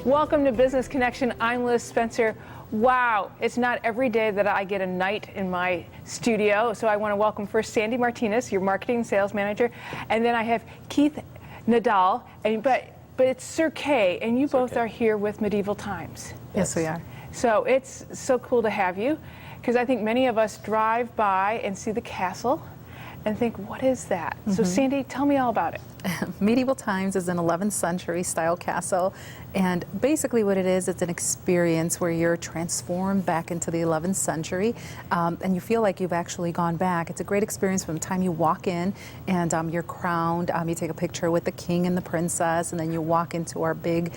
Welcome to Business Connection. I'm Liz Spencer. Wow, it's not every day that I get a night in my studio. So I want to welcome first Sandy Martinez, your marketing and sales manager, and then I have Keith Nadal, but it's Sir Kay, and you both are here with Medieval Times. Yes, we are. So it's so cool to have you, because I think many of us drive by and see the castle and think, what is that? So Sandy, tell me all about it. Medieval Times is an 11th century style castle, and basically what it is, it's an experience where you're transformed back into the 11th century, and you feel like you've actually gone back. It's a great experience from the time you walk in and you're crowned, you take a picture with the king and the princess, and then you walk into our big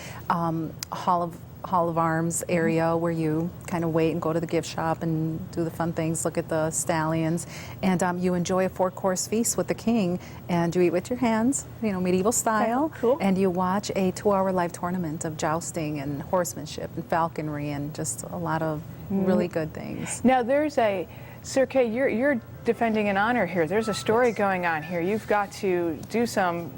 Hall of Arms area where you kind of wait and go to the gift shop and do the fun things, look at the stallions, and you enjoy a 4-course feast with the king, and you eat with your hands, you know, medieval style. Okay, cool. And you watch a 2-hour live tournament of jousting and horsemanship and falconry and just a lot of really good things. Now there's Sir Kay, you're defending an honor here. There's a story going on here. You've got to do some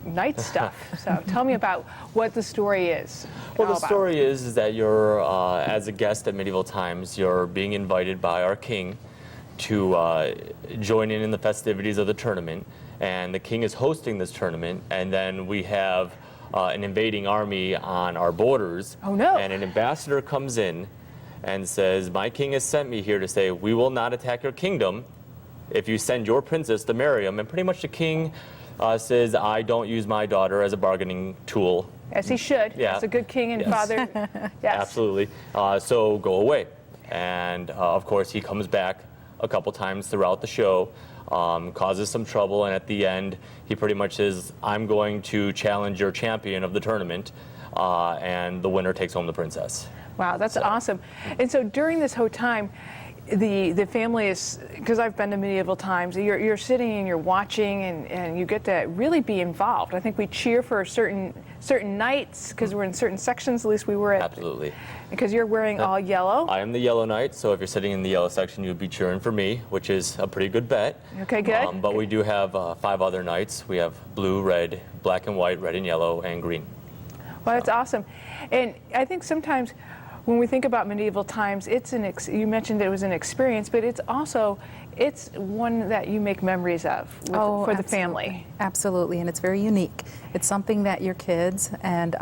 knight stuff. So tell me about what the story is. Well, the story is that you're, as a guest at Medieval Times, you're being invited by our king to join in the festivities of the tournament. And the king is hosting this tournament, and then we have an invading army on our borders. Oh, no. And an ambassador comes in and says, my king has sent me here to say, we will not attack your kingdom if you send your princess to marry him. And pretty much the king says, I don't use my daughter as a bargaining tool. As he should. Yeah. As a good king and father. Yes. Absolutely. So go away. And of course, he comes back a couple times throughout the show, causes some trouble, and at the end, he pretty much says, I'm going to challenge your champion of the tournament, and the winner takes home the princess. Wow, that's awesome. And so during this whole time, the family is, because I've been to Medieval Times, you're sitting and you're watching, and you get to really be involved. I think we cheer for certain knights because we're in certain sections. At least we were at. Absolutely. Because you're wearing all yellow. I am the yellow knight, so if you're sitting in the yellow section, you'd be cheering for me, which is a pretty good bet. Okay, good. But we do have 5 other knights. We have blue, red, black and white, red and yellow, and green. Well, that's awesome. And I think sometimes when we think about Medieval Times, it's you mentioned it was an experience, but it's one that you make memories of for the family. Absolutely, and it's very unique. It's something that your kids and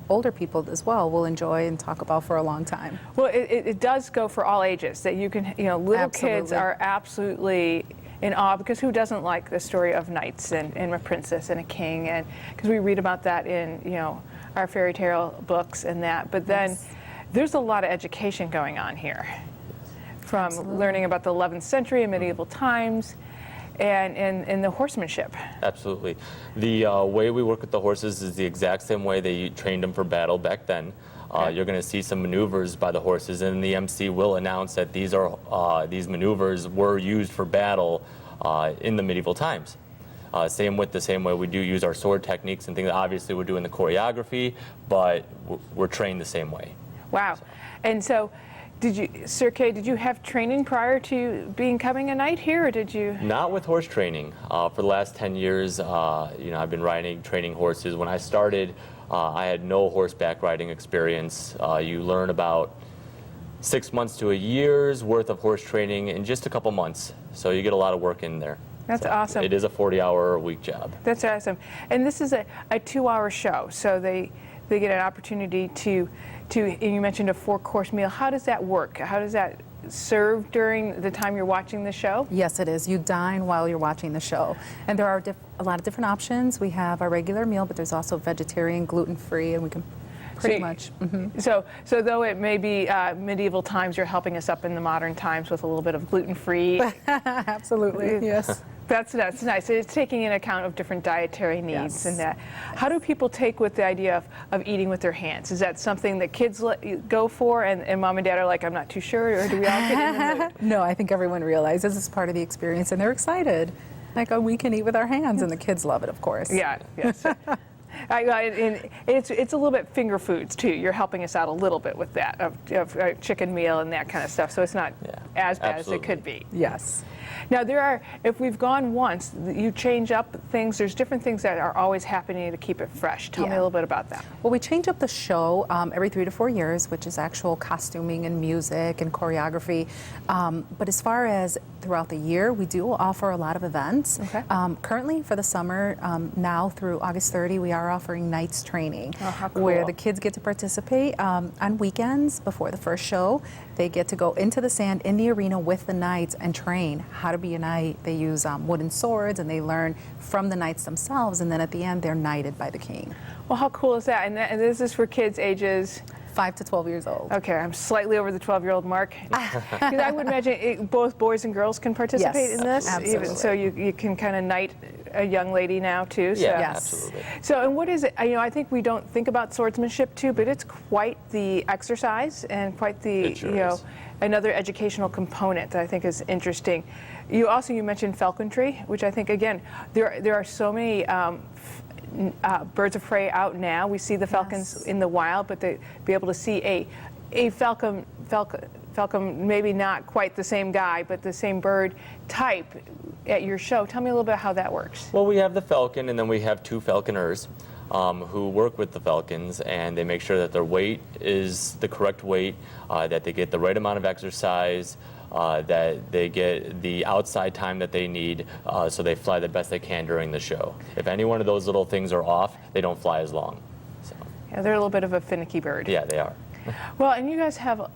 older people as well will enjoy and talk about for a long time. Well, it does go for all ages, that you can, little kids are absolutely in awe, because who doesn't like the story of knights and a princess and a king, and because we read about that in our fairy tale books and that, but then there's a lot of education going on here, from learning about the 11th century and Medieval Times and the horsemanship. Absolutely. The way we work with the horses is the exact same way they trained them for battle back then. You're going to see some maneuvers by the horses, and the MC will announce that these maneuvers were used for battle in the Medieval Times. Same way we do use our sword techniques and things. Obviously, we're doing the choreography, but we're trained the same way. Wow. And so, Sir Kay, did you have training prior to becoming a knight here, or did you? Not with horse training. For the last 10 years, I've been training horses. When I started, I had no horseback riding experience. You learn about 6 months to a year's worth of horse training in just a couple months. So you get a lot of work in there. That's awesome. It is a 40-hour-a-week job. That's awesome. And this is a 2-hour show, so they get an opportunity to, and you mentioned a 4-course meal. How does that work? How does that serve during the time you're watching the show? Yes, it is. You dine while you're watching the show. And there are a lot of different options. We have our regular meal, but there's also vegetarian, gluten-free, and we can pretty much. So though it may be Medieval Times, you're helping us up in the modern times with a little bit of gluten-free. Absolutely, yes. That's nice. It's taking into account of different dietary needs and that. How do people take with the idea of eating with their hands? Is that something that kids go for, and mom and dad are like, I'm not too sure, or do we all get in the mood? No, I think everyone realizes this is part of the experience, and they're excited. Like, oh, we can eat with our hands, and the kids love it, of course. Yeah, yes. And it's a little bit finger foods too. You're helping us out a little bit with that of chicken meal and that kind of stuff. So it's not as bad Absolutely. as it could be. Yes. Now if we've gone once, you change up things. There's different things that are always happening to keep it fresh. Tell me a little bit about that. Well, we change up the show every 3 to 4 years, which is actual costuming and music and choreography. But as far as throughout the year, we do offer a lot of events. Okay. Currently for the summer, now through August 30, we are offering nights training, Oh, how cool. where the kids get to participate on weekends before the first show. They get to go into the sand in the arena with the knights and train how to be a knight. They use wooden swords, and they learn from the knights themselves, and then at the end they're knighted by the king. Well, how cool is that? And this is for kids ages 5 to 12 years old. Okay, I'm slightly over the 12-year-old mark. Because I would imagine both boys and girls can participate Yes, in this. absolutely. So you can kind of knight a young lady now too. So. Yeah, Yes. absolutely. So, and what is it? I think we don't think about swordsmanship too, but it's quite the exercise and quite the, It sure is. another educational component that I think is interesting. You mentioned falconry, which I think, again, there are so many birds of prey out now. We see the falcons Yes. in the wild, but to be able to see a falcon, maybe not quite the same guy, but the same bird type at your show. Tell me a little bit how that works. Well, we have the falcon, and then we have 2 falconers who work with the falcons, and they make sure that their weight is the correct weight, that they get the right amount of exercise, that they get the outside time that they need, so they fly the best they can during the show. If any one of those little things are off, they don't fly as long. So, Yeah, they're a little bit of a finicky bird. yeah, they are. Well, and you guys have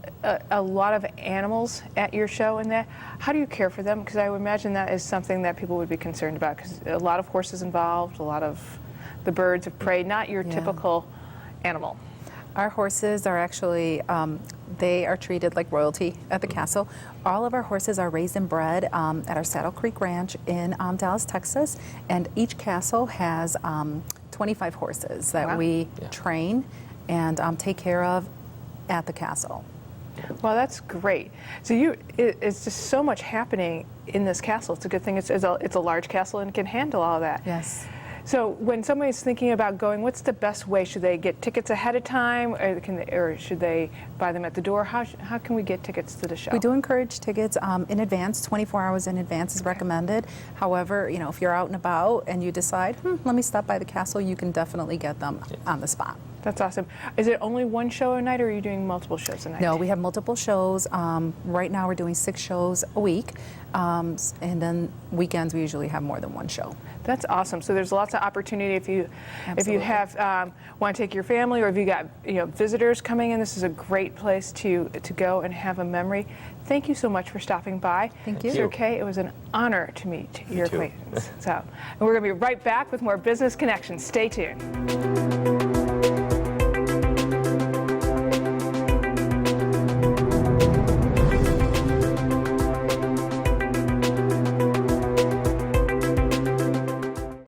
a lot of animals at your show and that. How do you care for them? Because I would imagine that is something that people would be concerned about, because a lot of horses involved, a lot of the birds of prey, not your Yeah. typical animal. Our horses are actually, they are treated like royalty at the castle. All of our horses are raised and bred at our Saddle Creek Ranch in Dallas, Texas, and each castle has 25 horses that Wow. we Yeah. train and take care of at the castle. Well, that's great. So it's just so much happening in this castle. It's a good thing it's a large castle and can handle all that. Yes. So when somebody's thinking about going, what's the best way? Should they get tickets ahead of time, or should they buy them at the door? How can we get tickets to the show? We do encourage tickets in advance. 24 hours in advance is recommended. However, if you're out and about and you decide, let me stop by the castle, you can definitely get them on the spot. That's awesome. Is it only one show a night, or are you doing multiple shows a night? No, we have multiple shows. Right now we're doing 6 shows a week. And then weekends we usually have more than one show. That's awesome. So there's lots of opportunity if you Absolutely. have want to take your family, or if you got visitors coming in. This is a great place to go and have a memory. Thank you so much for stopping by. Thank you. Sir Kay, it was an honor to meet your too. acquaintance. And we're going to be right back with more Business Connections. Stay tuned.